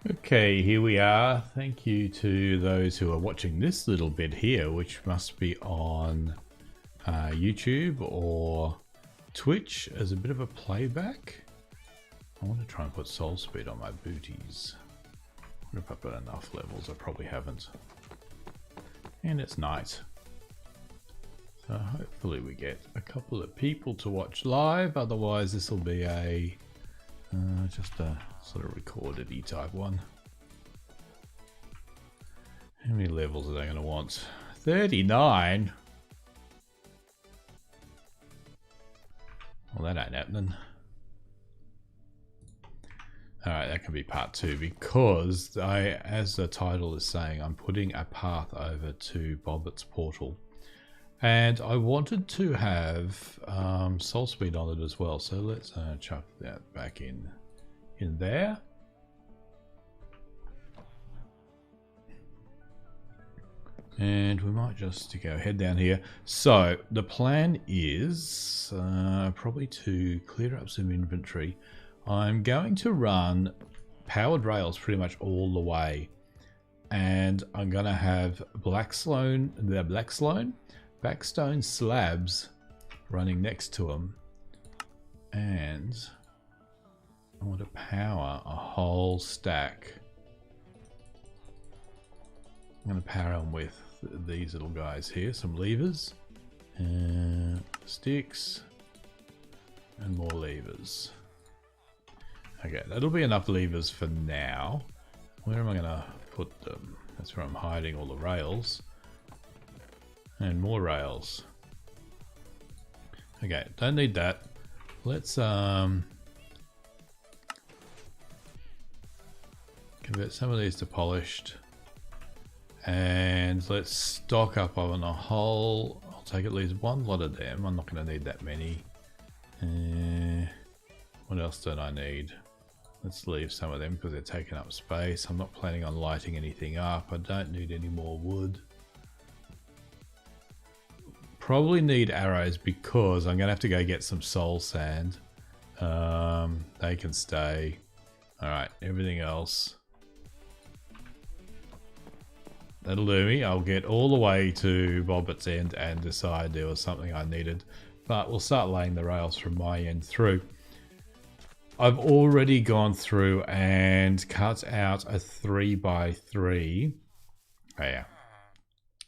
Okay, here we are. Thank you to those who are watching this little bit here, which must be on YouTube or Twitch as a bit of a playback. I want to try and put soul speed on my booties. I wonder if I've got enough levels. I probably haven't. And it's night. So hopefully we get a couple of people to watch live. Otherwise this will be a just a sort of recorded-y type one. How many levels are they going to want? 39? Well, that ain't happening. Alright, that can be part 2 because as the title is saying, I'm putting a path over to Boberts portal. And I wanted to have soul speed on it as well, so let's chuck that back in there. And we might just go head down here. So the plan is probably to clear up some inventory. I'm going to run powered rails pretty much all the way, and I'm going to have Blackstone slabs running next to them, and I want to power a whole stack. I'm going to power them with these little guys here, some levers, sticks, and more levers. Okay, that'll be enough levers for now. Where am I going to put them? That's where I'm hiding all the rails. And more rails. Okay, don't need that. Let's convert some of these to polished. And let's stock up on a whole. I'll take at least one lot of them. I'm not going to need that many. What else don't I need? Let's leave some of them because they're taking up space. I'm not planning on lighting anything up. I don't need any more wood. Probably need arrows because I'm going to have to go get some soul sand. They can stay. Alright, everything else. That'll do me. I'll get all the way to Boberts end and decide there was something I needed. But we'll start laying the rails from my end through. I've already gone through and cut out a 3x3. Oh yeah.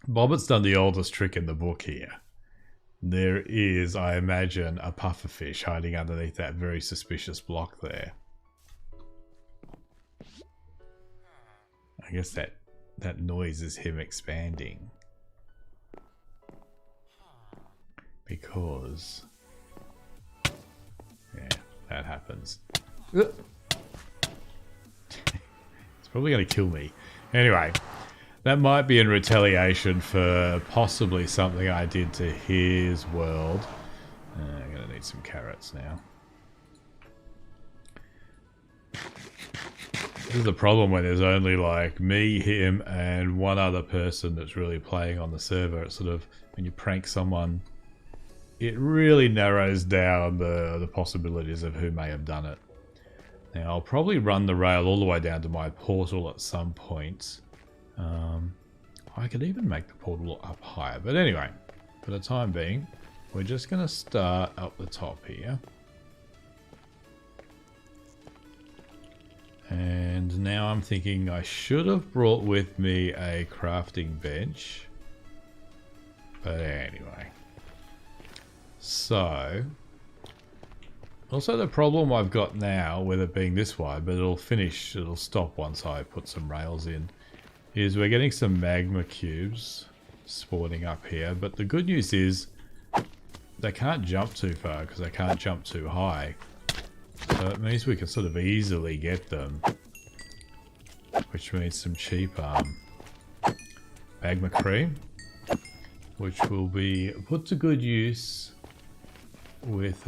Boberts done the oldest trick in the book here. There is, I imagine, a pufferfish hiding underneath that very suspicious block there. I guess that noise is him expanding. Because... yeah, that happens. It's probably going to kill me. Anyway, that might be in retaliation for possibly something I did to his world. I'm going to need some carrots now. This is the problem when there's only like me, him, and one other person that's really playing on the server. It's sort of, when you prank someone, it really narrows down the possibilities of who may have done it. Now, I'll probably run the rail all the way down to my portal at some point. I could even make the portal up higher. But anyway, for the time being, we're just going to start up the top here. And now I'm thinking I should have brought with me a crafting bench. But anyway. So, also the problem I've got now, with it being this wide, but it'll stop once I put some rails in, is we're getting some magma cubes spawning up here. But the good news is they can't jump too far because they can't jump too high. So it means we can sort of easily get them, which means some cheap magma cream, which will be put to good use with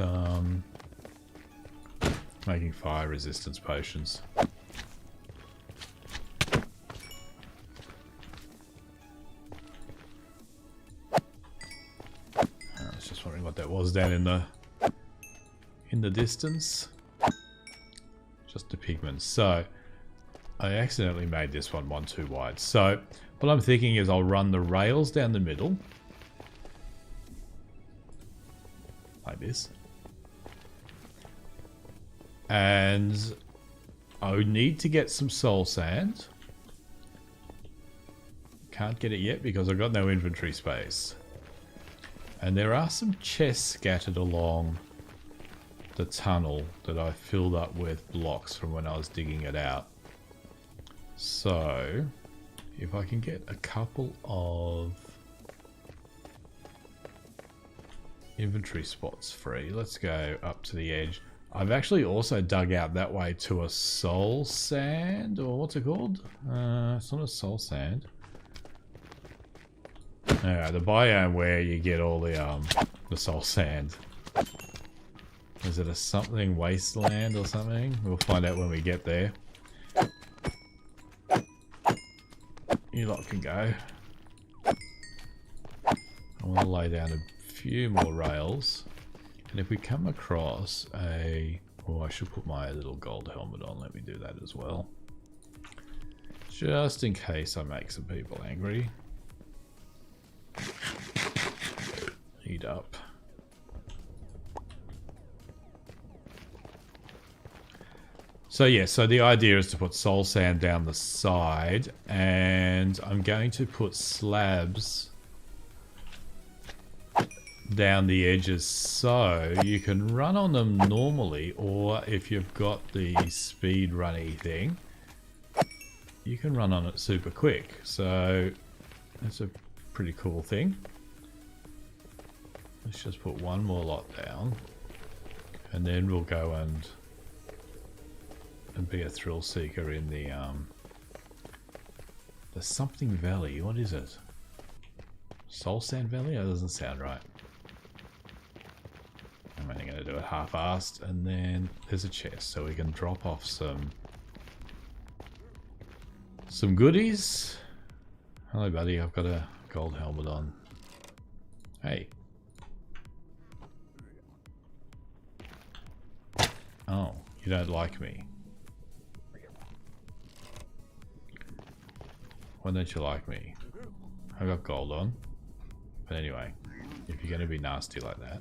making fire resistance potions. I was just wondering what that was down in the distance. Just the pigments. So I accidentally made this one too wide. So what I'm thinking is I'll run the rails down the middle. Like this. And I would need to get some soul sand. Can't get it yet because I've got no inventory space. And there are some chests scattered along the tunnel that I filled up with blocks from when I was digging it out. So, if I can get a couple of inventory spots free, let's go up to the edge. I've actually also dug out that way to a soul sand, or what's it called? It's not a soul sand. The biome where you get all the soul sand. Is it a something wasteland or something? We'll find out when we get there. You lot can go. I want to lay down a few more rails. And if we come across a... Oh, I should put my little gold helmet on. Let me do that as well. Just in case I make some people angry. Heat up. So yeah, so the idea is to put soul sand down the side, and I'm going to put slabs down the edges so you can run on them normally, or if you've got the speed runny thing, you can run on it super quick. So that's a pretty cool thing. Let's just put one more lot down, and then we'll go and be a thrill seeker in the something valley. What is it? Soul Sand Valley? That doesn't sound right. I'm only going to do it half-assed, and then there's a chest, so we can drop off some goodies. Hello, buddy. I've got a gold helmet on. Hey. Oh, you don't like me. Why don't you like me? I got gold on. But anyway, if you're going to be nasty like that.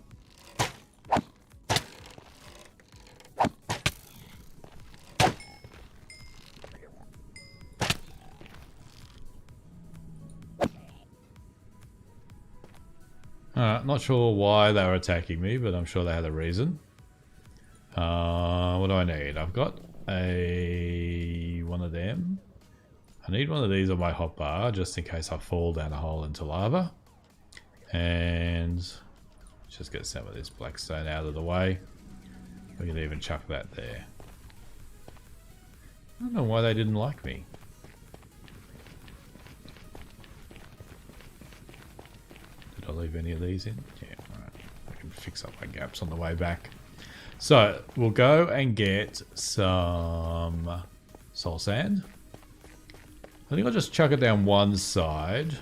Not sure why they were attacking me, but I'm sure they had a reason. What do I need? I've got one of them. I need one of these on my hotbar just in case I fall down a hole into lava. And let's just get some of this blackstone out of the way. We can even chuck that there. I don't know why they didn't like me. Did I leave any of these in? Yeah, alright. I can fix up my gaps on the way back. So, we'll go and get some soul sand. I think I'll just chuck it down one side.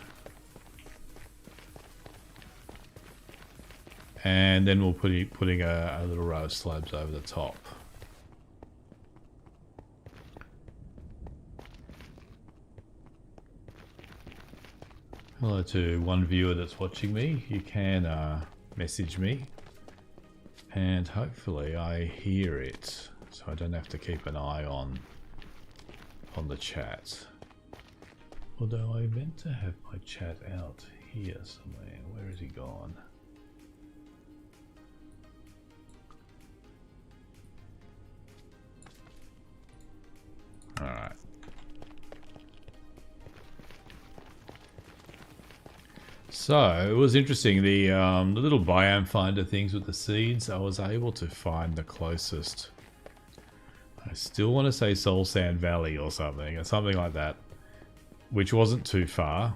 And then we'll putting a little row of slabs over the top. Hello to one viewer that's watching me. You can message me. And hopefully I hear it. So I don't have to keep an eye on the chat. Although I meant to have my chat out here somewhere. Where has he gone? Alright. So, it was interesting, the little biome finder things with the seeds, I was able to find the closest. I still want to say Soul Sand Valley or something like that. Which wasn't too far.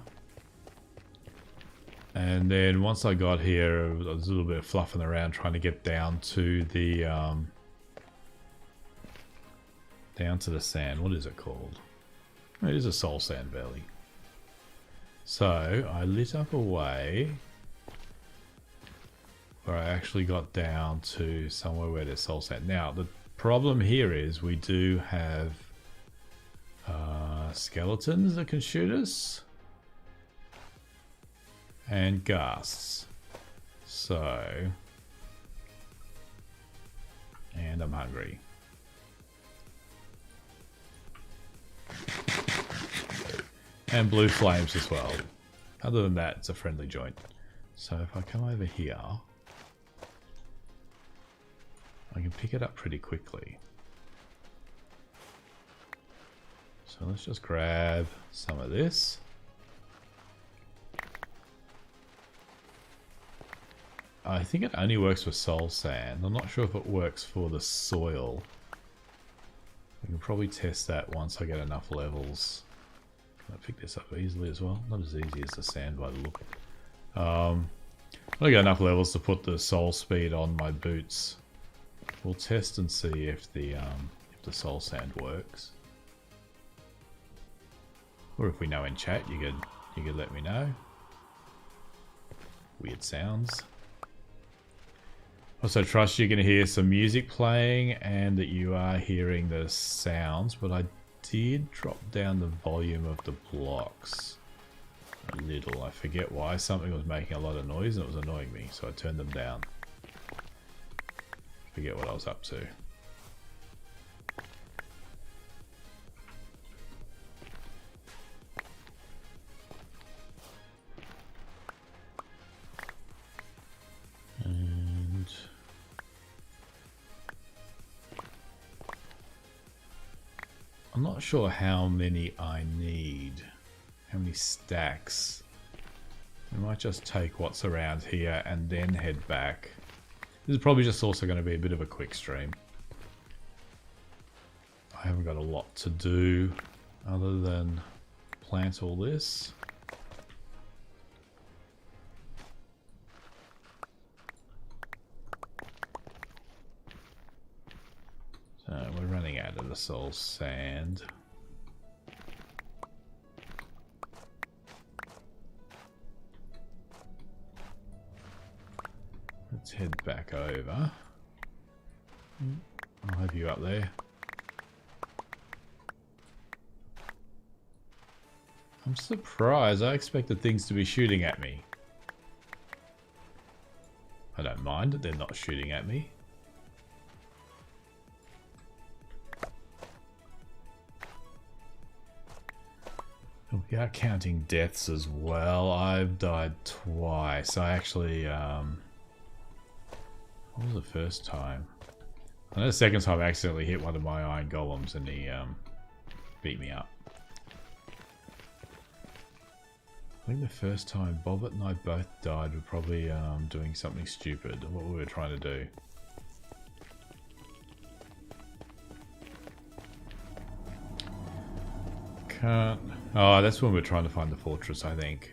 And then once I got here, I was a little bit fluffing around trying to get down to the sand. What is it called? It is a Soul Sand Valley. So I lit up a way where I actually got down to somewhere where there's soul sand. Now the problem here is we do have Skeletons that can shoot us. And ghasts. So... And I'm hungry. And blue flames as well. Other than that, it's a friendly joint. So if I come over here, I can pick it up pretty quickly. So let's just grab some of this. I think it only works for soul sand. I'm not sure if it works for the soil. We can probably test that once I get enough levels. Can I pick this up easily as well? Not as easy as the sand by the look. I got enough levels to put the soul speed on my boots. We'll test and see if the soul sand works. Or if we know in chat, you could let me know. Weird sounds. Also trust you're going to hear some music playing and that you are hearing the sounds, but I did drop down the volume of the blocks a little. I forget why. Something was making a lot of noise and it was annoying me, so I turned them down. Forget what I was up to. And I'm not sure how many I need. How many stacks? I might just take what's around here and then head back. This is probably just also going to be a bit of a quick stream. I haven't got a lot to do other than plant all this. So we're running out of the soul sand. Let's head back over. I'll have you up there. I'm surprised. I expected things to be shooting at me. I don't mind that they're not shooting at me. We are counting deaths as well. I've died twice. I actually, what was the first time? I know the second time I accidentally hit one of my iron golems and he beat me up. I think the first time Bobbert and I both died, we're probably doing something stupid. What we were trying to do. Can't. Oh, that's when we're trying to find the fortress, I think.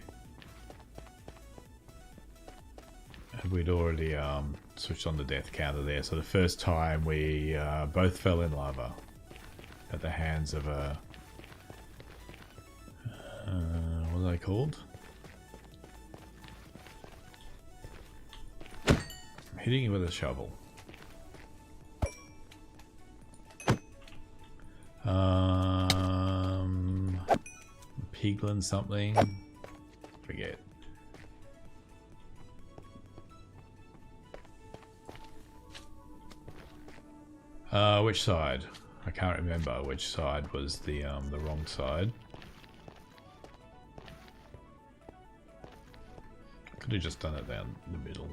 And we'd already switched on the death counter there. So the first time we both fell in lava at the hands of a... what are they called? I'm hitting you with a shovel. Piglin something. Forget. Which side? I can't remember which side was the wrong side. I could have just done it down the middle.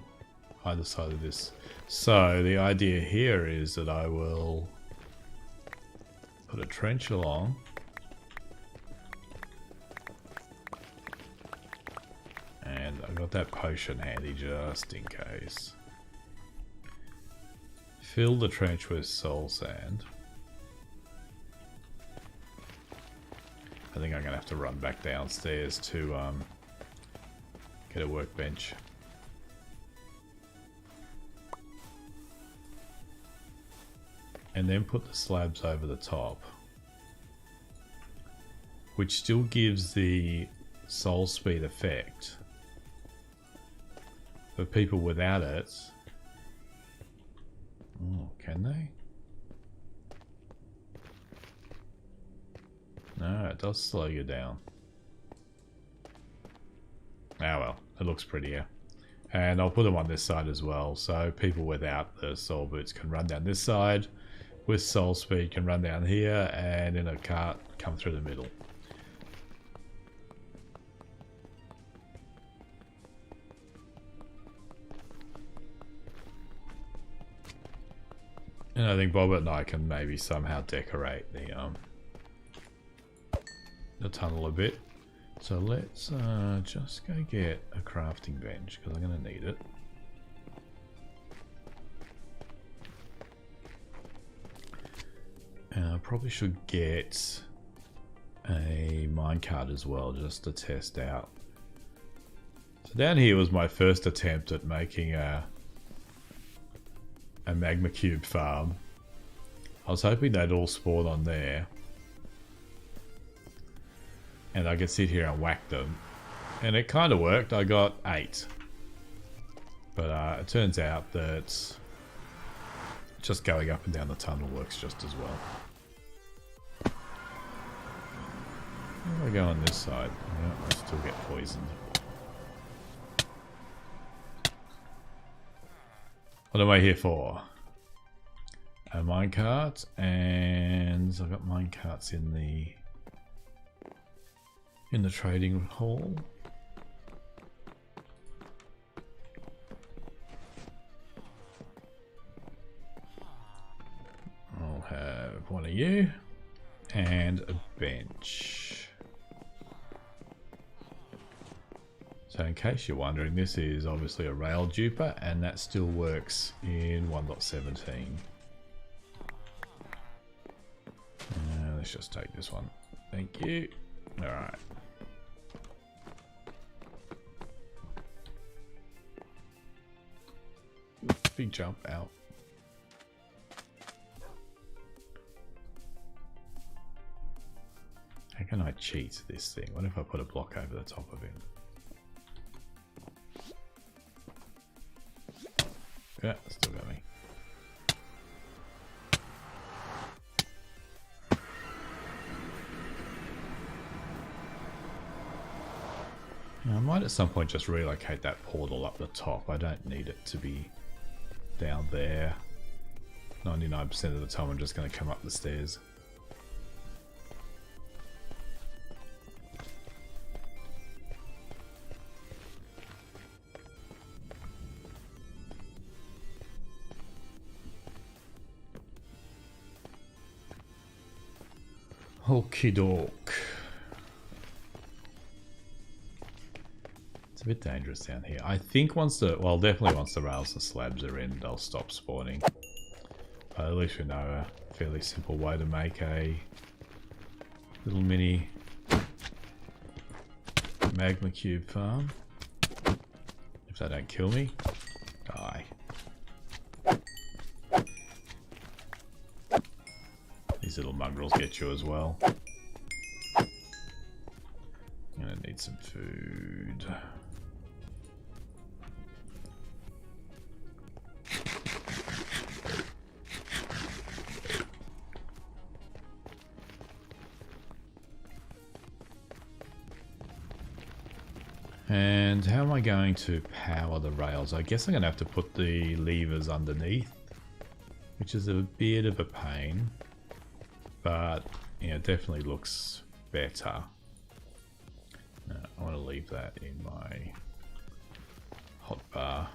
Either side of this. So the idea here is that I will put a trench along. And I've got that potion handy just in case. Fill the trench with soul sand. I think I'm going to have to run back downstairs to get a workbench. And then put the slabs over the top. Which still gives the soul speed effect. For people without it... Oh, can they? it does slow you down. Ah well, it looks prettier. And I'll put them on this side as well, so people without the soul boots can run down this side, with soul speed can run down here, and in a cart come through the middle. And I think Bobbert and I can maybe somehow decorate the tunnel a bit. So let's just go get a crafting bench, because I'm going to need it. And I probably should get a minecart as well, just to test out. So down here was my first attempt at making a magma cube farm. I was hoping they'd all spawn on there, and I could sit here and whack them, and it kind of worked. I got 8, but it turns out that just going up and down the tunnel works just as well. How do I go on this side? No, I still get poisoned. What am I here for? A minecart, and I've got minecarts in the trading hall. I'll have one of you and a bench. So in case you're wondering, this is obviously a rail duper, and that still works in 1.17. Let's just take this one. Thank you. Alright. Big jump out. How can I cheat this thing? What if I put a block over the top of him? Yeah, still got me. I might at some point just relocate that portal up the top. I don't need it to be down there. 99% of the time I'm just going to come up the stairs. Okie doke. It's a bit dangerous down here. I think definitely once the rails and slabs are in, they'll stop spawning. But at least we know a fairly simple way to make a little mini magma cube farm. If they don't kill me, die. These little mongrels get you as well. I'm gonna need some food. And how am I going to power the rails? I guess I'm going to have to put the levers underneath, which is a bit of a pain, but yeah, it definitely looks better. I want to leave that in my hot bar.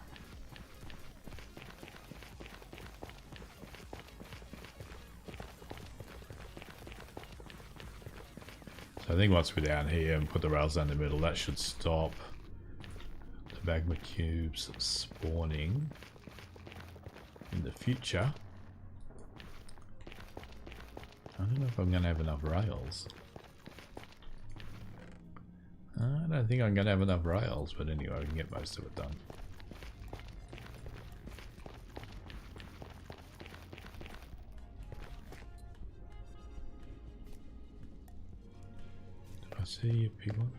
So I think once we're down here and put the rails down the middle, that should stop the magma cubes spawning in the future. I don't know if I'm going to have enough rails. I don't think I'm going to have enough rails, but anyway, we can get most of it done. Do I see a big one?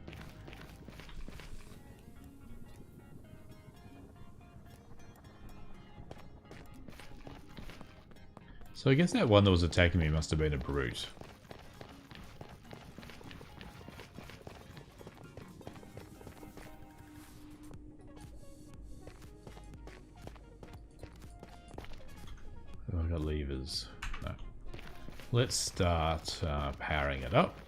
So I guess that one that was attacking me must have been a brute. levers? No. Let's start powering it up.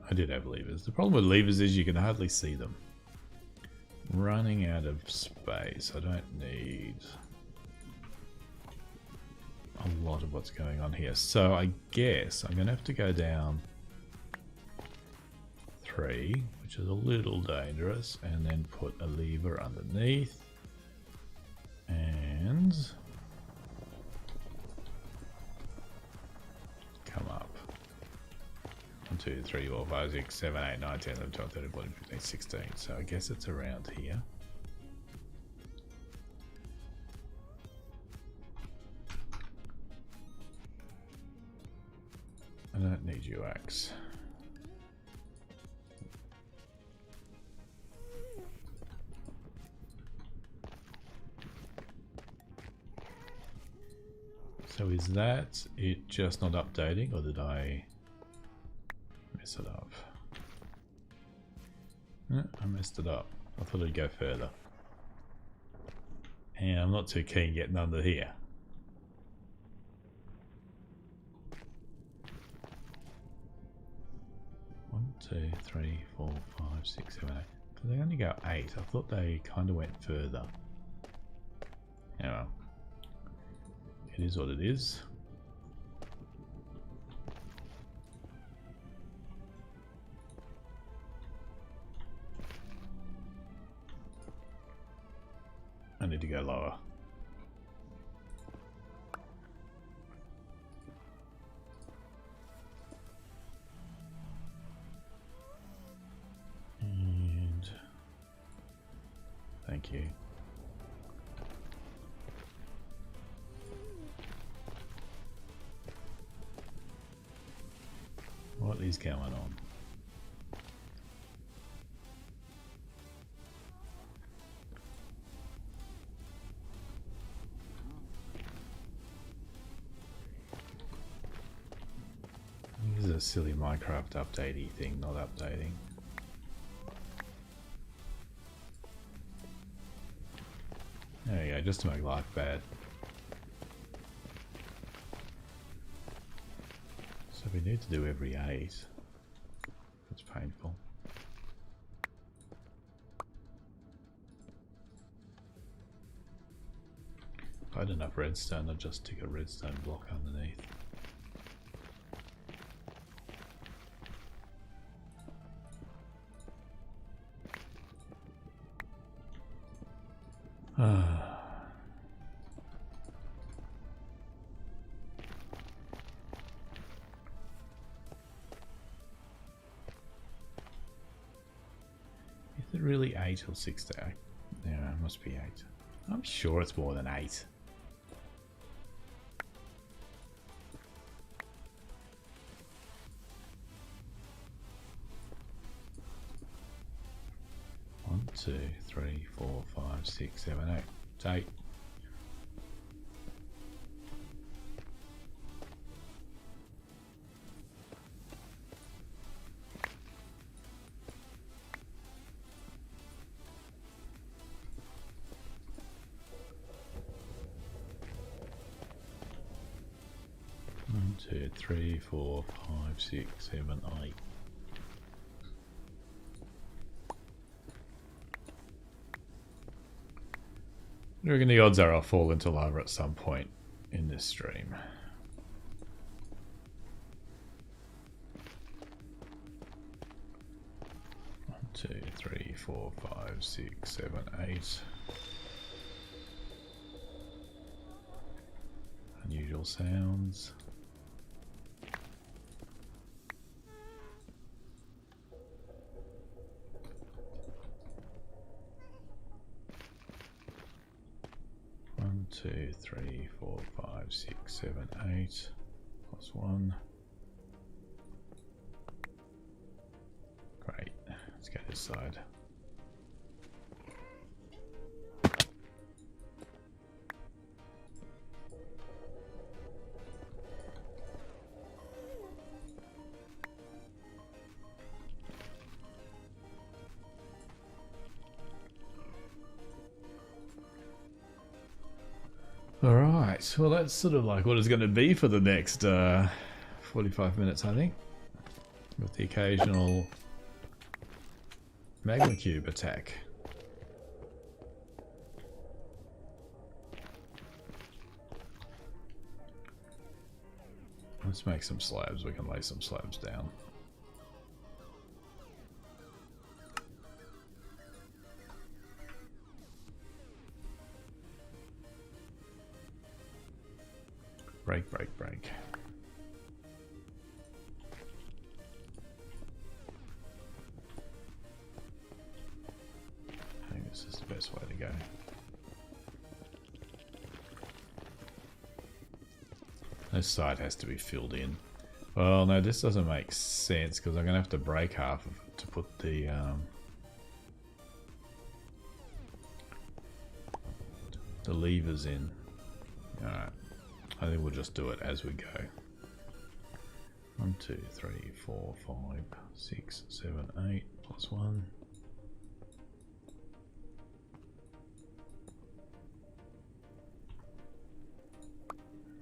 I did have levers. The problem with levers is you can hardly see them. Running out of space. I don't need a lot of what's going on here. So I guess I'm going to have to go down 3, which is a little dangerous, and then put a lever underneath. And come up. 1, 2, 3, 4, 5, 6, 7, 8, 9, 10, 11, 12, 13, 14, 15, 16. So I guess it's around here. I don't need you, Axe. So is that it just not updating, or did I mess it up? No, I messed it up. I thought it'd go further. And I'm not too keen getting under here. One, 2, 3, 4, 5, 6, 7, 8. But they only go 8. I thought they kind of went further. Yeah, well, it is what it is. I need to go lower. And thank you. What is going on? This is a silly Minecraft updatey thing, not updating. There we go, just to make life bad. So we need to do every 8. That's painful. If I had enough redstone, I'd just stick a redstone block underneath. Is it really 8 or 6? Yeah, it must be 8. I'm sure it's more than 8. One, 2, 3, 4, 5, 6, 7, 8. It's 8. One, 2, 3, 4, 5, 6, 7, 8. I reckon the odds are I'll fall into lava at some point in this stream. One, 2, 3, 4, 5, 6, 7, 8. Unusual sounds. One, 2, 3, 4, 5, 6, 7, 8. Plus 1. Great. Let's go this side. Alright, well that's sort of like what it's going to be for the next 45 minutes, I think. With the occasional magma cube attack. Let's make some slabs. We can lay some slabs down. Break, break, break. I think this is the best way to go. This side has to be filled in. Well, no, this doesn't make sense because I'm going to have to break half of it to put the levers in. Alright, I think we'll just do it as we go. 1, 2, 3, 4, 5, 6, 7, 8, plus 1.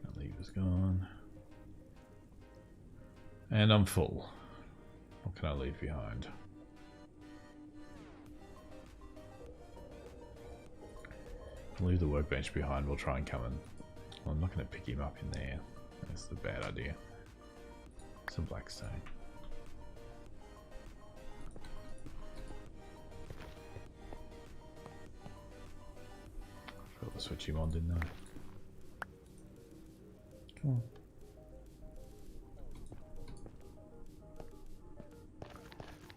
That lever's gone. And I'm full. What can I leave behind? I'll leave the workbench behind. We'll try and come in. Well, I'm not going to pick him up in there. That's the bad idea. Some black stone. I forgot to switch him on, didn't I? Come on.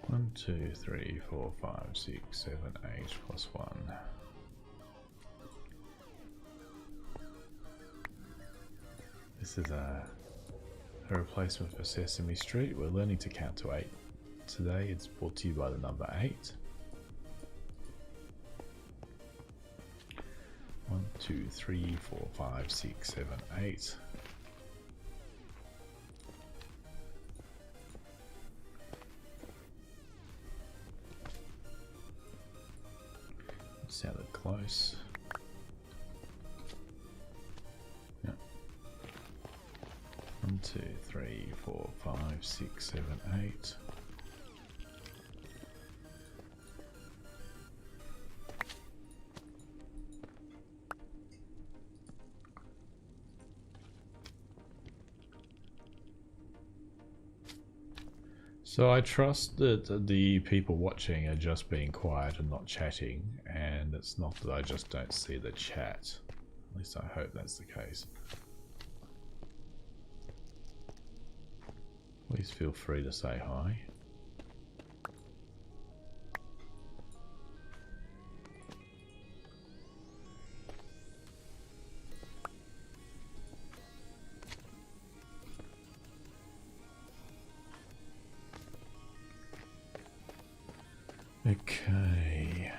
One, 2, 3, 4, 5, 6, 7, 8 plus 1. This is a replacement for Sesame Street. We're learning to count to 8 today. It's brought to you by the number 8. 1, 2, 3, 4, 5, 6, 7, 8. Sounded close. Yep. 1, 2, 3, 4, 5, 6, 7, 8. So I trust that the people watching are just being quiet and not chatting, and it's not that I just don't see the chat. At least I hope that's the case. Please feel free to say hi. Okay.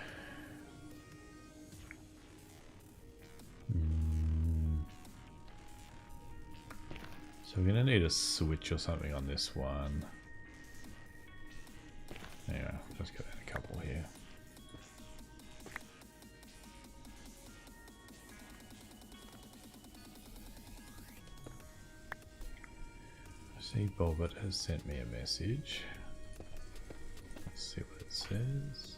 So we're going to need a switch or something on this one. Yeah, just get a couple here. I see Bobbert has sent me a message. Let's see what it says.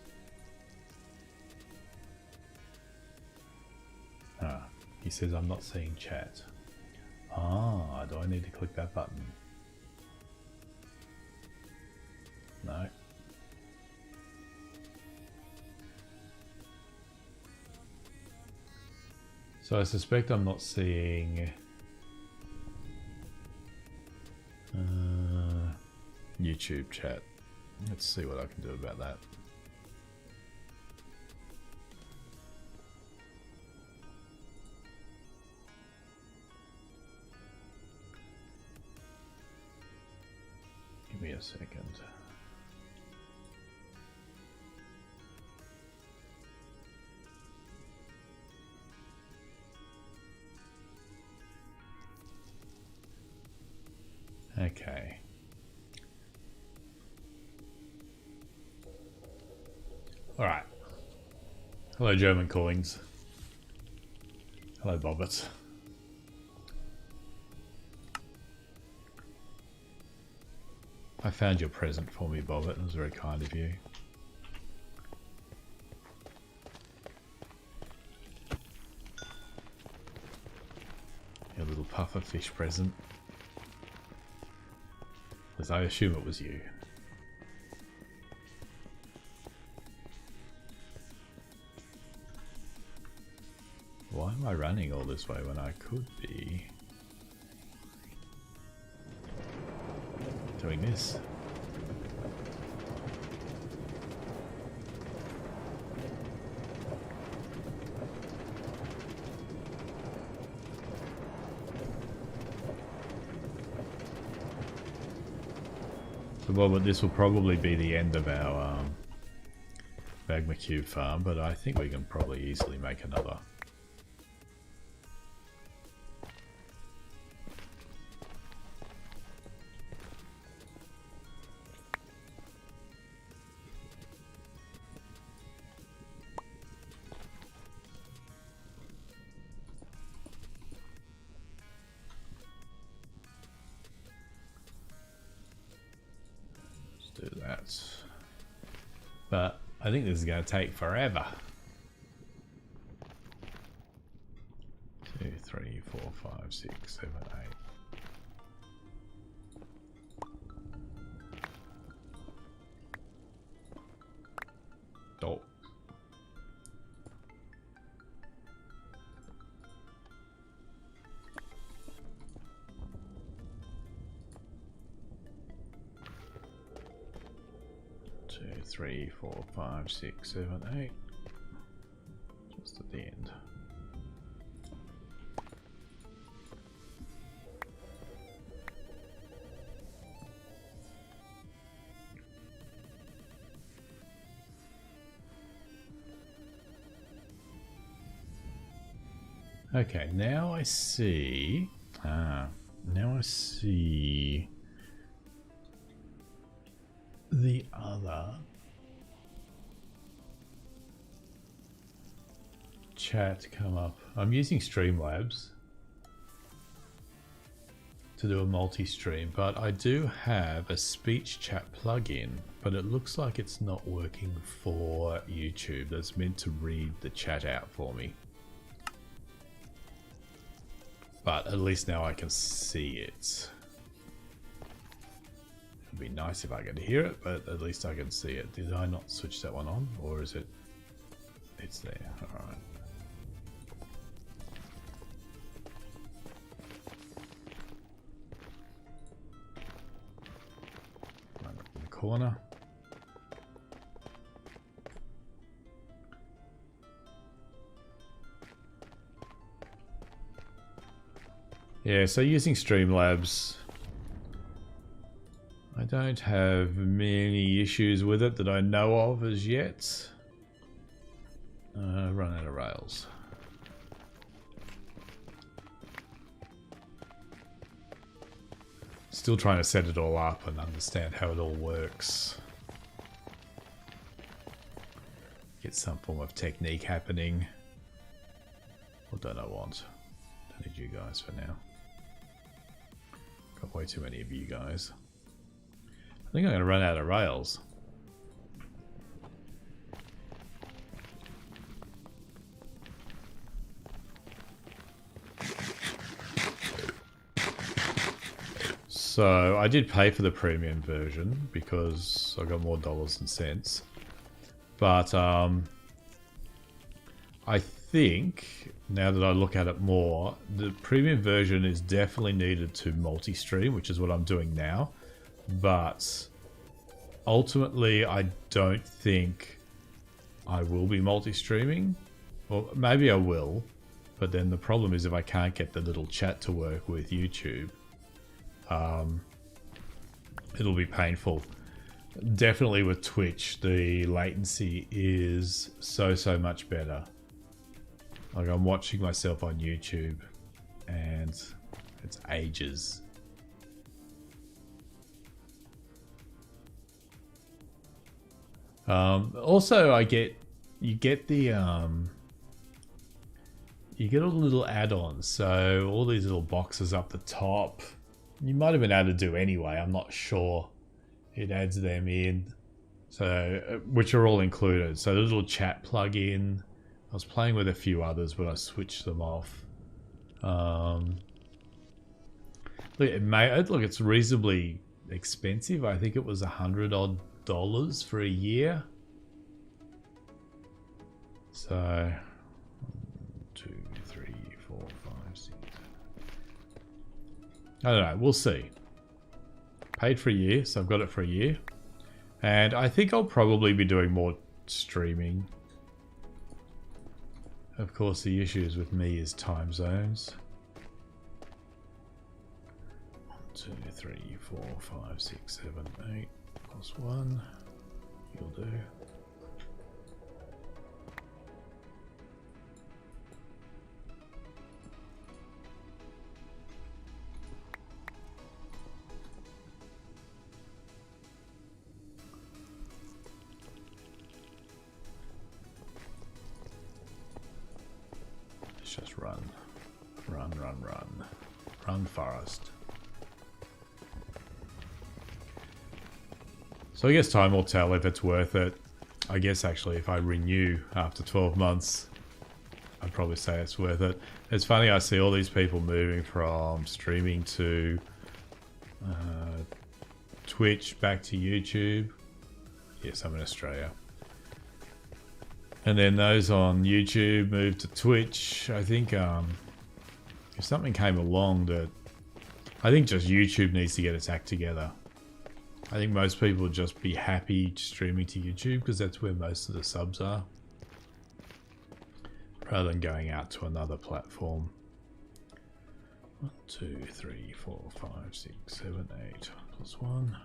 Ah, he says I'm not seeing chat. Ah, do I need to click that button? No. So I suspect I'm not seeing YouTube chat. Let's see what I can do about that. Give me a second. Okay. All right. Hello, German coins. Hello, Boberts. I found your present for me, Bobbert. It was very kind of you. Your little puffer fish present. As I assume it was you. Why am I running all this way when I could be doing this? So, well, but this will probably be the end of our magma cube farm, but I think we can probably easily make another. Do that, but I think this is going to take forever. 2, 3, 4, 5, 6, 7, 8. Oh. Two, 3, 4, 5, 6, 7, 8. Just at the end. Okay, now I see. Now I see the other chat come up. I'm using Streamlabs to do a multi-stream, but I do have a speech chat plugin, but it looks like it's not working for YouTube. That's meant to read the chat out for me. But at least now I can see it. It'd be nice if I could hear it, but at least I can see it. Did I not switch that one on? Or is it... It's there. Alright. Right up in the corner. Yeah, so using Streamlabs, I don't have many issues with it that I know of as yet. Run out of rails. Still trying to set it all up and understand how it all works. Get some form of technique happening. What don't I want? Don't need you guys for now. Got way too many of you guys. I think I'm going to run out of rails. So I did pay for the premium version because I got more dollars and cents. But I think now that I look at it more, the premium version is definitely needed to multi-stream, which is what I'm doing now. But ultimately, I don't think I will be multi-streaming. Well, maybe I will, but then the problem is if I can't get the little chat to work with YouTube, it'll be painful. Definitely with Twitch, the latency is so much better. Like, I'm watching myself on YouTube and it's ages. Also, you get the you get all the little add-ons. So all these little boxes up the top, you might have been able to do anyway. I'm not sure. It adds them in, so which are all included. So the little chat plug-in. I was playing with a few others, but I switched them off. Look, it's reasonably expensive. I think it was $100 odd for a year. So 1, 2, 3, 4, 5, 6. I don't know. We'll see. Paid for a year, so I've got it for a year. And I think I'll probably be doing more streaming. Of course, the issues with me is time zones. 1, 2, 3, 4, 5, 6, 7, 8 plus 1. You'll do. Just run, run, run, run, run, Forest. So I guess time will tell if it's worth it. I guess actually if I renew after 12 months, I'd probably say it's worth it. It's funny, I see all these people moving from streaming to Twitch back to YouTube. Yes, I'm in Australia. And then those on YouTube move to Twitch. I think if something came along that... I think just YouTube needs to get its act together. I think most people would just be happy streaming to YouTube because that's where most of the subs are. Rather than going out to another platform. 1, 2, 3, 4, 5, 6, 7, 8 plus 1.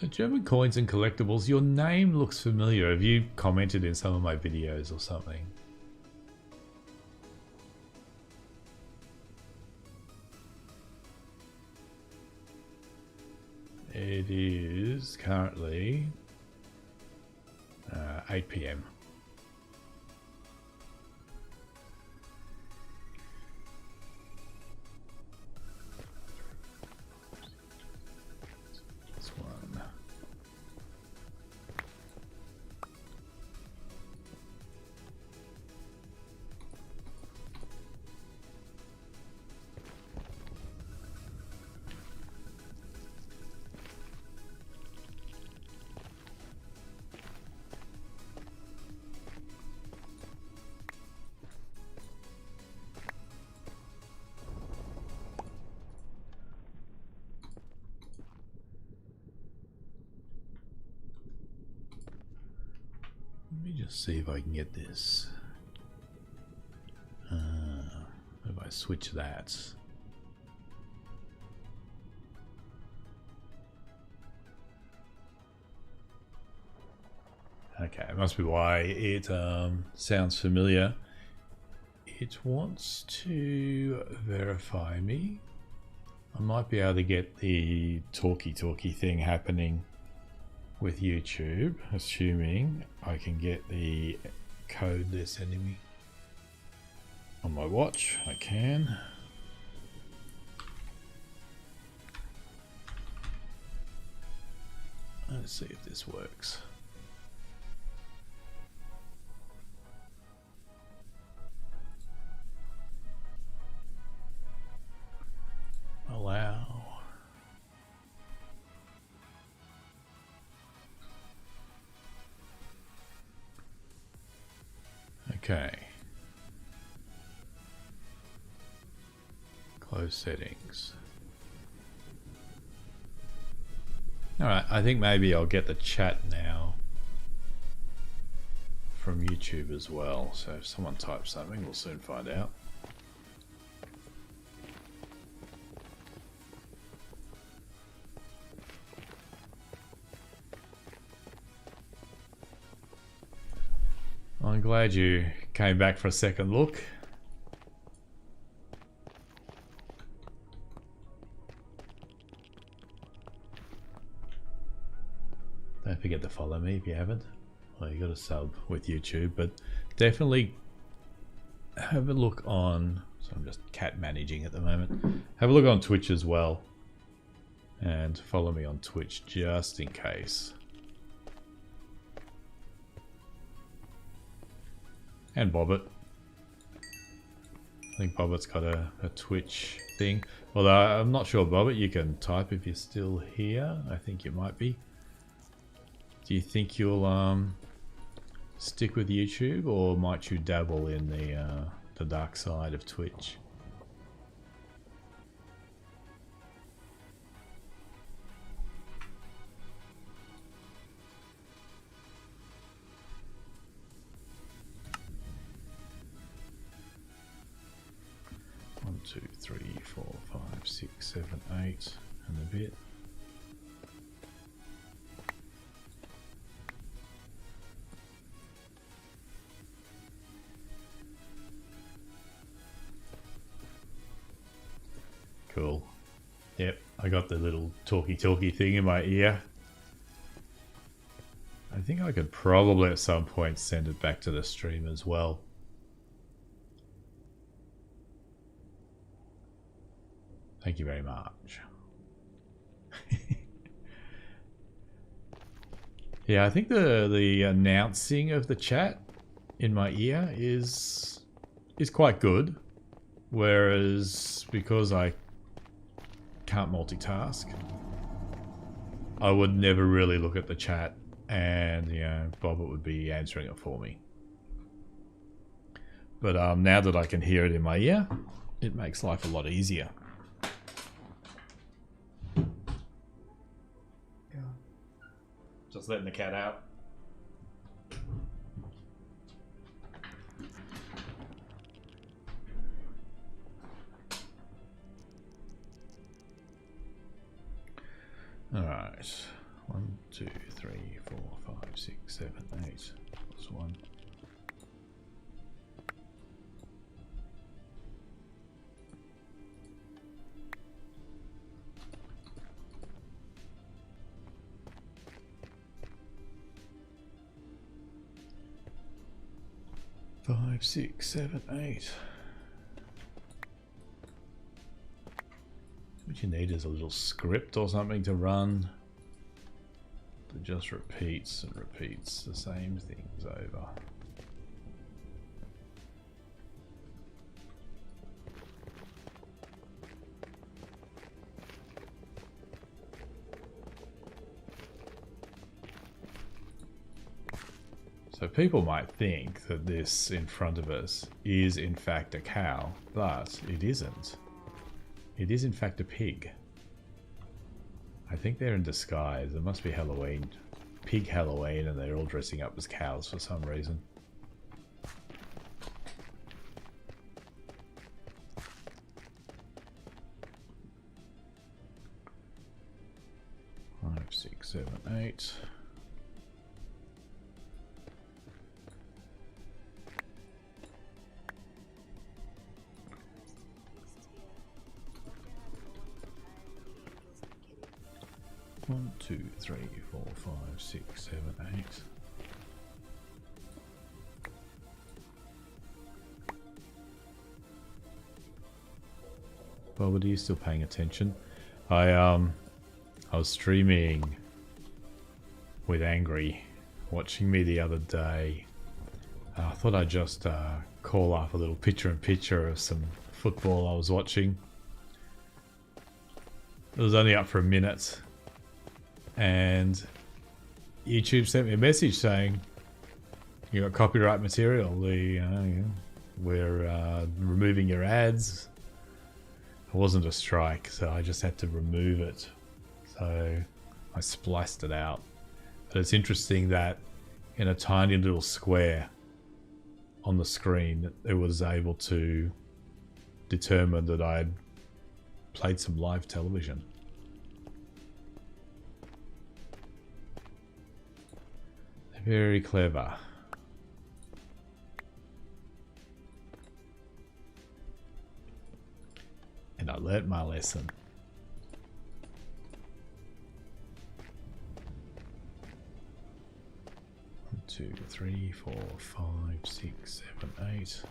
So German coins and collectibles, your name looks familiar. Have you commented in some of my videos or something? It is currently 8 PM. Let me just see if I can get this. If I switch that. Okay, it must be why it sounds familiar. It wants to verify me. I might be able to get the talkie thing happening with YouTube, assuming I can get the code they're sending me on my watch. I can. Let's see if this works. Allow. Okay. Close settings. Alright, I think maybe I'll get the chat now from YouTube as well. So if someone types something, we'll soon find out. I'm glad you came back for a second look. Don't forget to follow me if you haven't. Well, you got a sub with YouTube, but definitely have a look on. So I'm just cat managing at the moment. Have a look on Twitch as well, and follow me on Twitch just in case. And Bobbert. I think Bobbert's got a Twitch thing. Although I'm not sure, Bobbert, you can type if you're still here. I think you might be. Do you think you'll stick with YouTube, or might you dabble in the dark side of Twitch? One, two, three, 4, 5, 6, 7, 8, and a bit. Cool. Yep, I got the little talkie thing in my ear. I think I could probably at some point send it back to the stream as well. Thank you very much. Yeah, I think the announcing of the chat in my ear is quite good, whereas because I can't multitask, I would never really look at the chat, and you know, Bobbert would be answering it for me. But now that I can hear it in my ear, it makes life a lot easier. Just letting the cat out. Alright. 1, 2, 3, 4, 5, 6, 7, 8. Plus 1. Five, 6, 7, 8. What you need is a little script or something to run that just repeats and repeats the same things over. So people might think that this in front of us is in fact a cow, but it isn't. It is in fact a pig. I think they're in disguise. It must be Halloween. Pig Halloween, and they're all dressing up as cows for some reason. Five, 6, 7, 8. One, 2, 3, 4, 5, 6, 7, 8. Bobbert, are you still paying attention? I was streaming with Angry watching me the other day. I thought I'd just call up a little picture-in-picture of some football I was watching. It was only up for a minute, and YouTube sent me a message saying, "You got copyright material. We're removing your ads." It wasn't a strike, so I just had to remove it. So I spliced it out. But it's interesting that in a tiny little square on the screen, it was able to determine that I'd played some live television. Very clever. learnt my lesson. One, 2, 3, 4, 5, 6, 7, 8.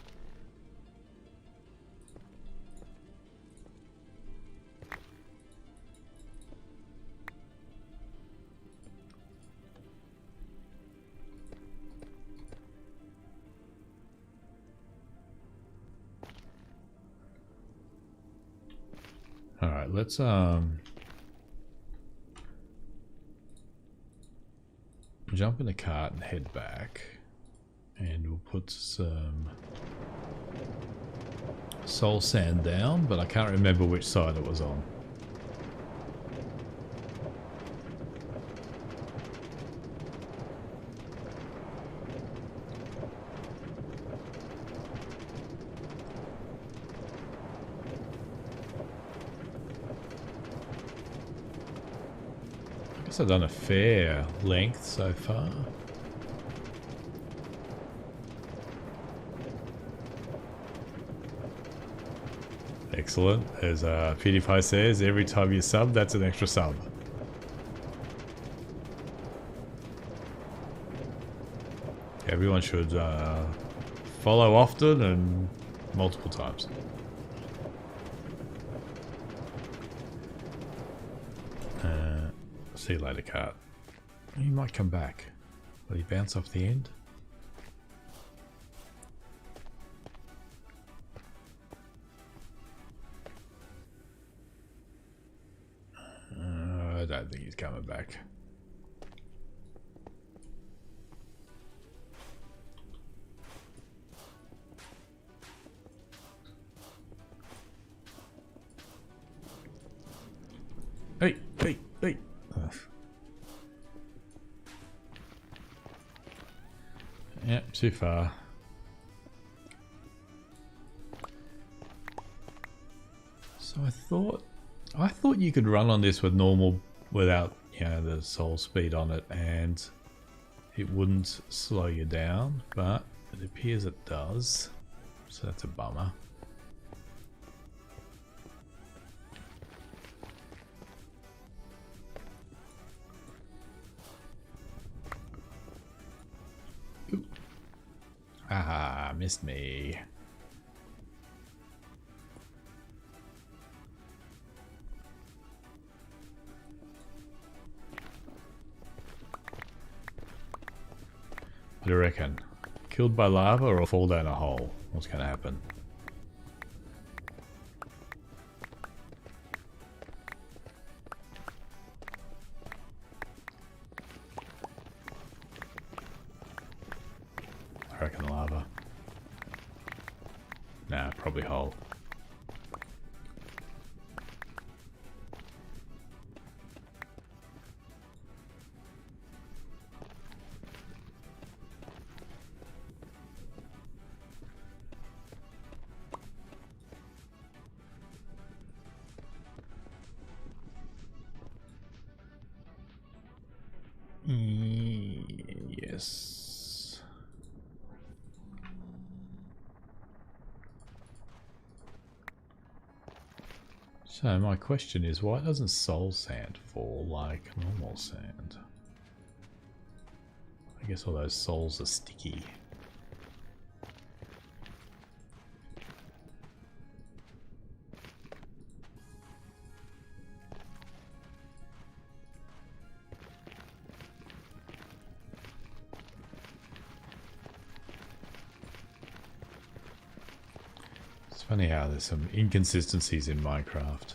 Alright, let's jump in the cart and head back, and we'll put some soul sand down, but I can't remember which side it was on. I've done a fair length so far. Excellent. As PewDiePie says, every time you sub, that's an extra sub. Everyone should follow often and multiple times. See you later, cart. He might come back. Will he bounce off the end? I don't think he's coming back. Hey, hey, hey. Ugh. Yep, too far. So I thought you could run on this with normal, without, you know, the soul speed on it, and it wouldn't slow you down, but it appears it does. So that's a bummer. Ah, missed me. What do you reckon? Killed by lava or fall down a hole? What's gonna happen? I reckon lava. Nah, probably hole. Yes. So my question is, why doesn't soul sand fall like normal sand? I guess all those souls are sticky. It's funny how there's some inconsistencies in Minecraft.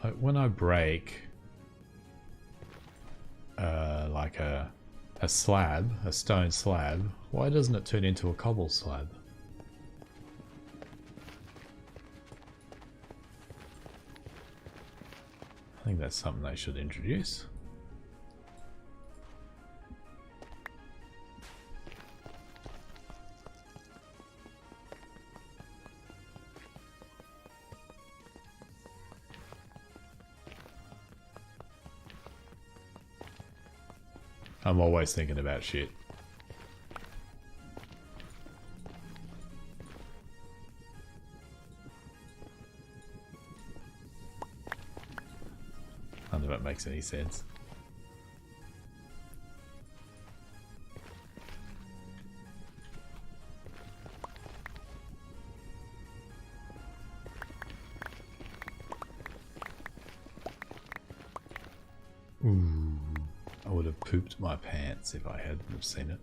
Like when I break like a slab, a stone slab, why doesn't it turn into a cobble slab? I think that's something they should introduce. I'm always thinking about shit. makes any sense. Ooh, I would have pooped my pants if I hadn't have seen it.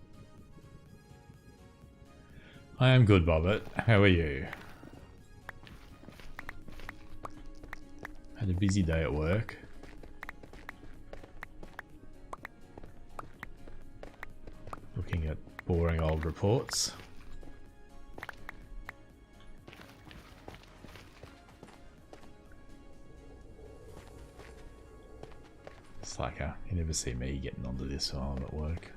I am good, Bobbert. How are you? Had a busy day at work. Looking at boring old reports. It's like you never see me getting onto this while I'm at work.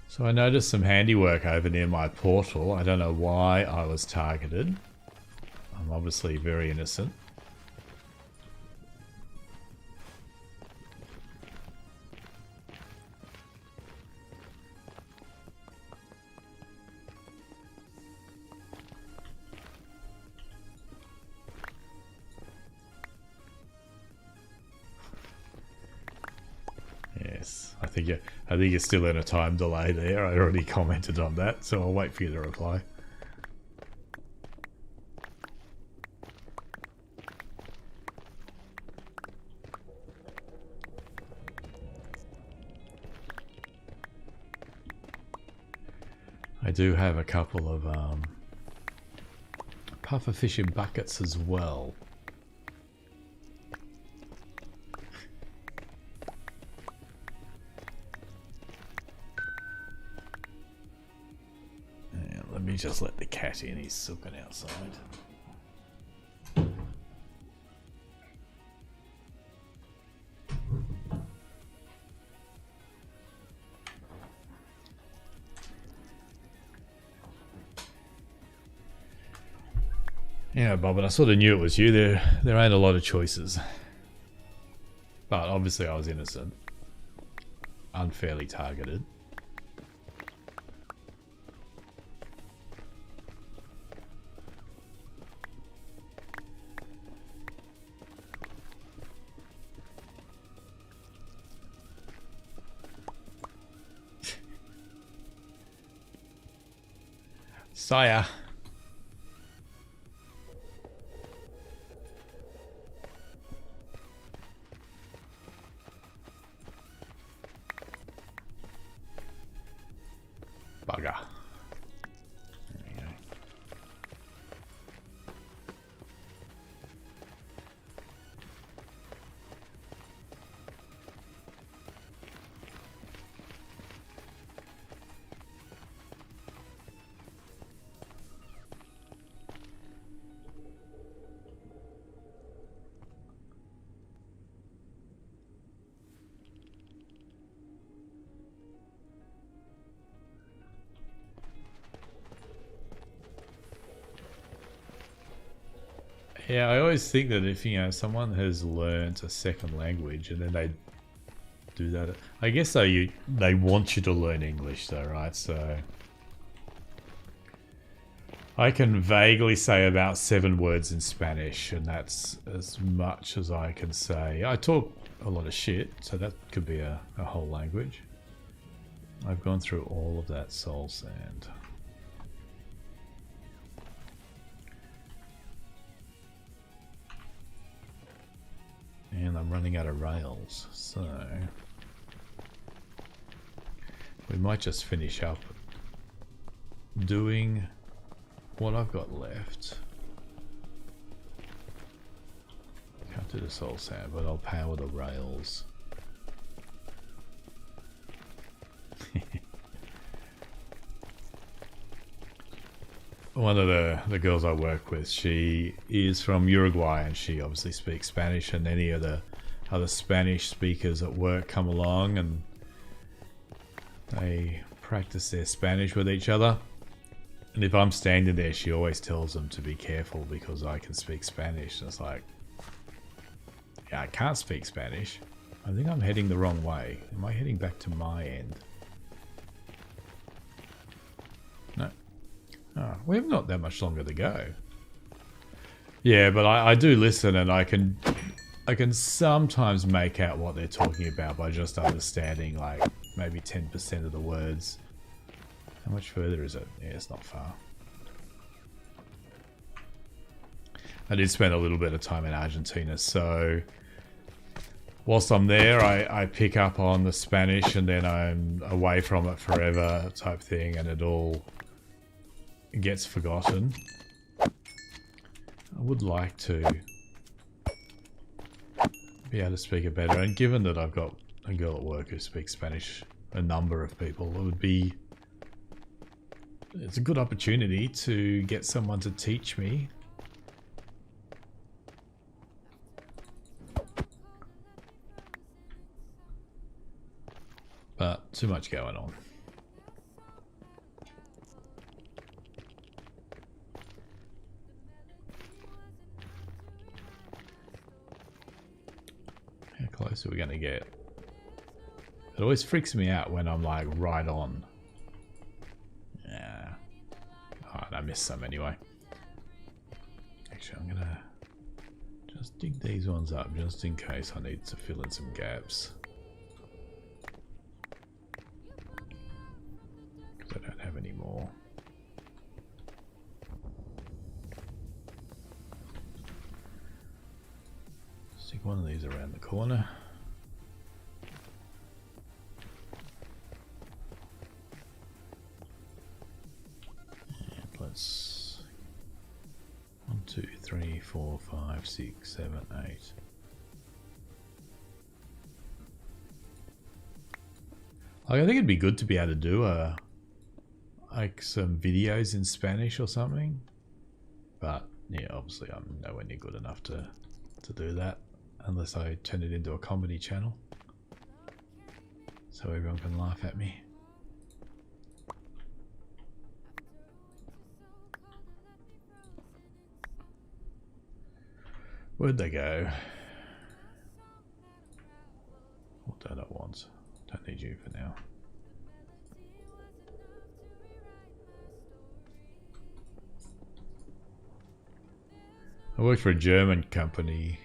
So I noticed some handiwork over near my portal. I don't know why I was targeted. I'm obviously very innocent. Yes, I think you're still in a time delay there. I already commented on that, so I'll wait for you to reply. I do have a couple of puffer fishing buckets as well. Let me just let the cat in, he's sulking outside. Yeah, Bob, but I sort of knew it was you. There ain't a lot of choices. But obviously I was innocent. Unfairly targeted. Sire. Bugger. There we go. Yeah, I always think that if, someone has learned a second language and then they do that, I guess they want you to learn English though, right? So I can vaguely say about 7 words in Spanish, and that's as much as I can say. I talk a lot of shit, so that could be a whole language. I've gone through all of that soul sand. And I'm running out of rails, so we might just finish up doing what I've got left. Can't do the soul sand, but I'll power the rails. One of the girls I work with, she is from Uruguay, and she obviously speaks Spanish, and any of the other Spanish speakers at work come along and they practice their Spanish with each other. And if I'm standing there, she always tells them to be careful because I can speak Spanish. And it's like, yeah, I can't speak Spanish. I think I'm heading the wrong way. Am I heading back to my end? No. Oh, we have not that much longer to go. Yeah, but I do listen, and I can sometimes make out what they're talking about by just understanding like maybe 10% of the words. How much further is it? Yeah, it's not far. I did spend a little bit of time in Argentina, so whilst I'm there, I pick up on the Spanish, and then I'm away from it forever type thing, and it all gets forgotten. I would like to be able to speak it better, and given that I've got a girl at work who speaks Spanish, a number of people, it's a good opportunity to get someone to teach me. But too much going on. How close are we going to get? It always freaks me out when I'm like right on. Yeah. Oh, and I missed some anyway. Actually, I'm going to just dig these ones up just in case I need to fill in some gaps. Because I don't have any more. Stick one of these around the corner. And let's 1, 2, 3, 4, 5, 6, 7, 8. Like, I think it'd be good to be able to do like some videos in Spanish or something, but yeah, obviously I'm nowhere near good enough to do that unless I turn it into a comedy channel so everyone can laugh at me. Where'd they go? What don't I want? Don't need you for now. I worked for a German company.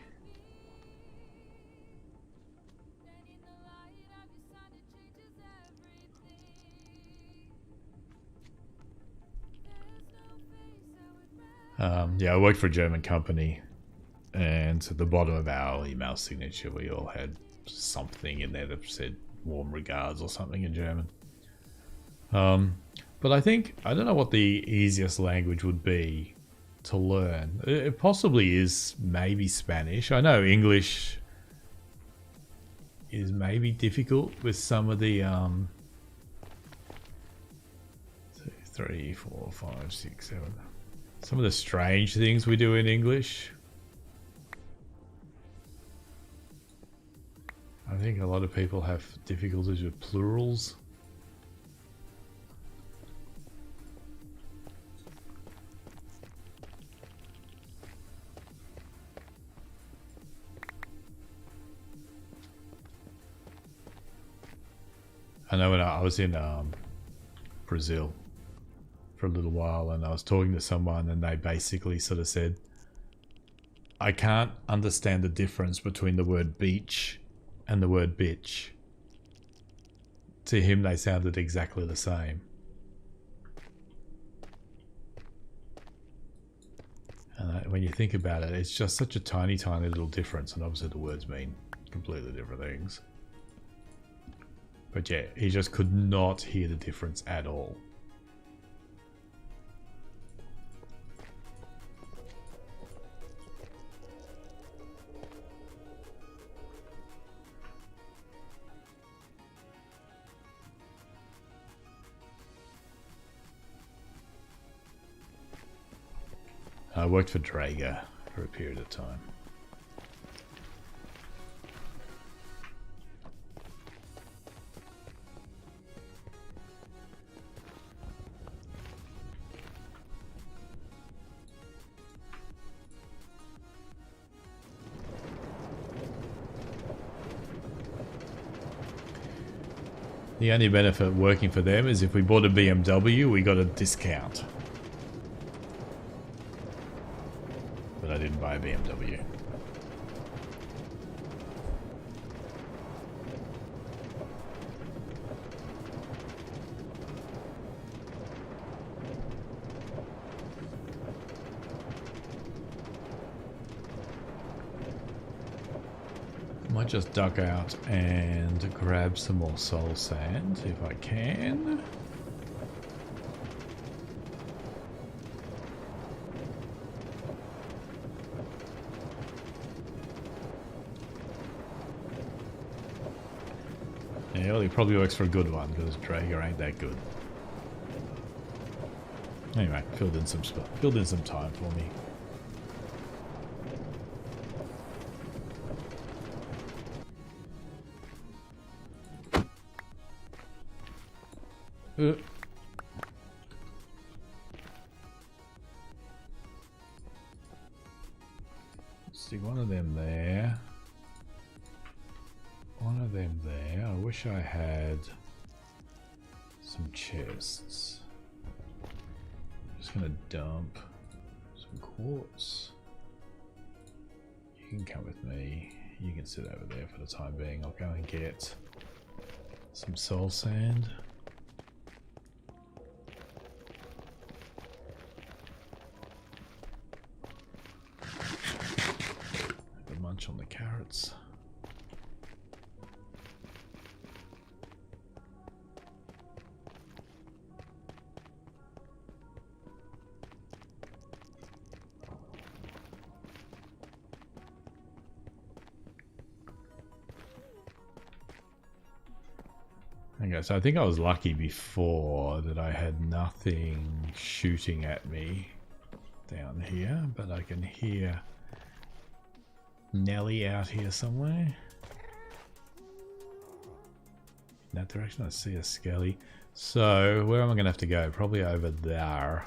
Yeah, I worked for a German company, and at the bottom of our email signature we all had something in there that said warm regards or something in German. But I don't know what the easiest language would be to learn. It possibly is maybe Spanish. I know English is maybe difficult with some of the 2, 3, 4, 5, 6, 7. Some of the strange things we do in English. I think a lot of people have difficulties with plurals. I know when I was in Brazil for a little while, and I was talking to someone, and they basically sort of said, I can't understand the difference between the word beach and the word bitch. To him, they sounded exactly the same. And when you think about it, it's just such a tiny, tiny little difference, and obviously the words mean completely different things. But yeah, he just could not hear the difference at all. I worked for Draeger for a period of time. The only benefit working for them is if we bought a BMW, we got a discount. didn't buy a BMW. Might just duck out and grab some more soul sand if I can. Yeah, well, he probably works for a good one because Drager ain't that good. Anyway, filled in some time for me. Stick one of them there. One of them there. I wish I had some chests. I'm just gonna dump some quartz. You can come with me. You can sit over there for the time being. I'll go and get some soul sand. Have a munch on the carrots. Okay, so I think I was lucky before that I had nothing shooting at me down here, but I can hear Nelly out here somewhere. In that direction I see a skelly. So where am I going to have to go? Probably over there.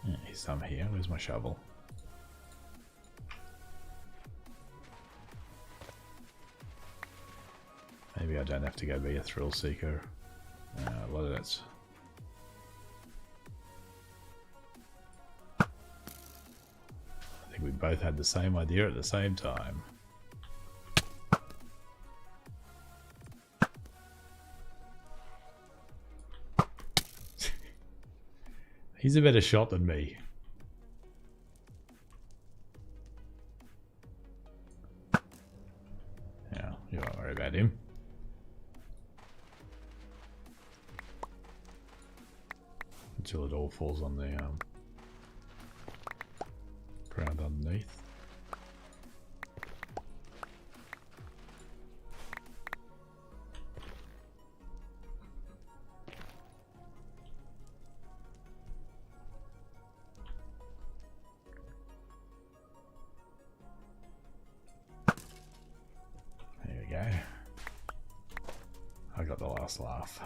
Yeah, he's some here. Where's my shovel? Maybe I don't have to go be a thrill seeker. A lot of that's... I think we both had the same idea at the same time. He's a better shot than me. Yeah, you won't worry about him. Until it all falls on the ground underneath. There we go. I got the last laugh.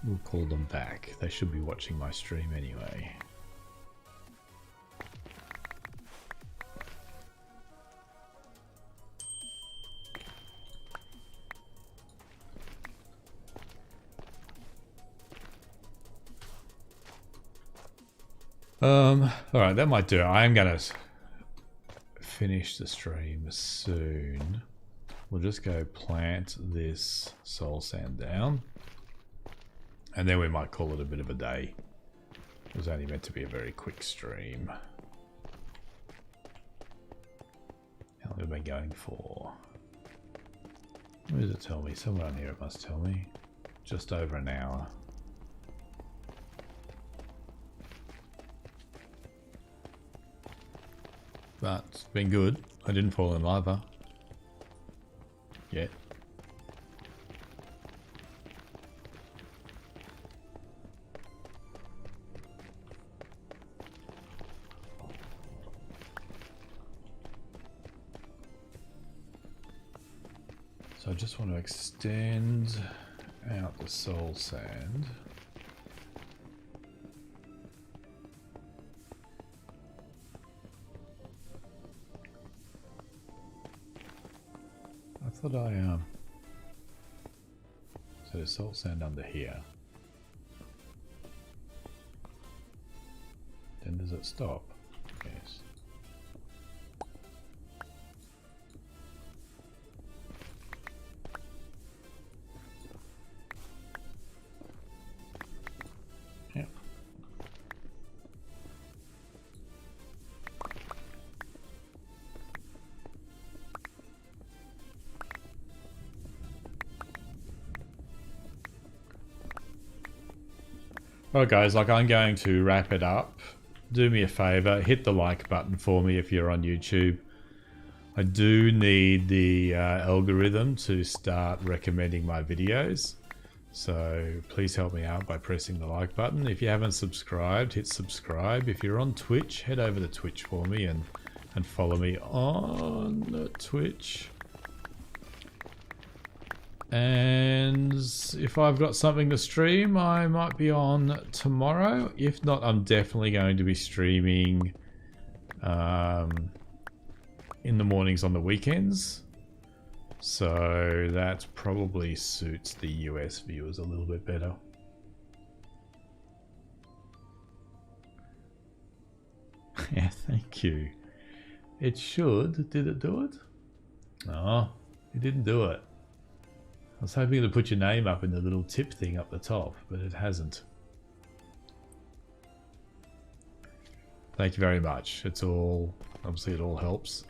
We'll call them back. They should be watching my stream anyway. Alright, that might do it. I am gonna finish the stream soon. We'll just go plant this soul sand down. And then we might call it a bit of a day. It was only meant to be a very quick stream. How long have we been going for? Where does it tell me? Somewhere on here it must tell me. Just over an hour. But it's been good. I didn't fall in lava yet. So I just want to extend out the soul sand. I thought I so there's soul sand under here. Then does it stop? Yes. Yep. Well guys, like I'm going to wrap it up. Do me a favor, hit the like button for me if you're on YouTube. I do need the algorithm to start recommending my videos. So please help me out by pressing the like button. If you haven't subscribed, hit subscribe. If you're on Twitch, head over to Twitch for me and follow me on Twitch. And if I've got something to stream, I might be on tomorrow. If not, I'm definitely going to be streaming in the mornings on the weekends. So that probably suits the US viewers a little bit better. Yeah, thank you. It should. Did it do it? No, it didn't do it. I was hoping to put your name up in the little tip thing up the top, but it hasn't. Thank you very much. It's all, obviously it all helps.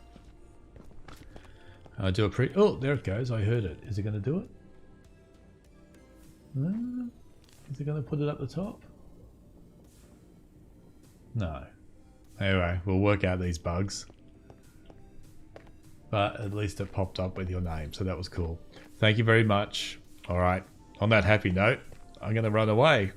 I do appreciate. Oh, there it goes. I heard it. Is it going to do it? Is it going to put it up the top? No. Anyway, we'll work out these bugs. But at least it popped up with your name, so that was cool. Thank you very much. All right. On that happy note, I'm going to run away.